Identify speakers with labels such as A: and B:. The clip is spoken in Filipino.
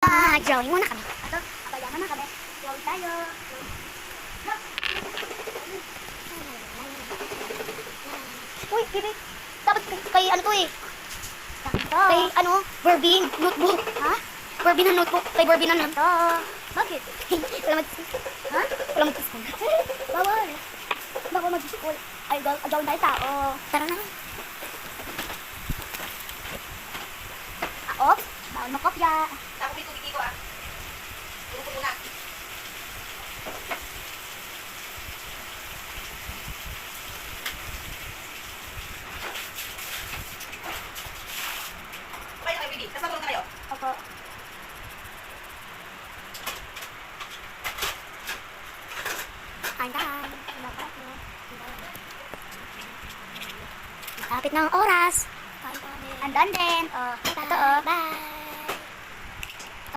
A: Drawing muna kami. Ato, abayan na kami. Drawing tayo. Uy, Bibi. Dapat kay ano to eh. Kay ano, Barbie notebook. Ha? Barbie na notebook. Kay Barbie na notebook. Bakit? Wala mag-school. Ha? Wala mag-school. Bawal. Bawal mag-school. Ay, gawin tayo tao. Tara na. Oops. Bawal makopya.
B: Ako may tubig dito ah. Tulog ko muna. Kaya kayo, baby. Tapos matulog na kayo.
A: Opo. Kain. Lapit ng oras. Andan din. Oh, ito oh. Bye.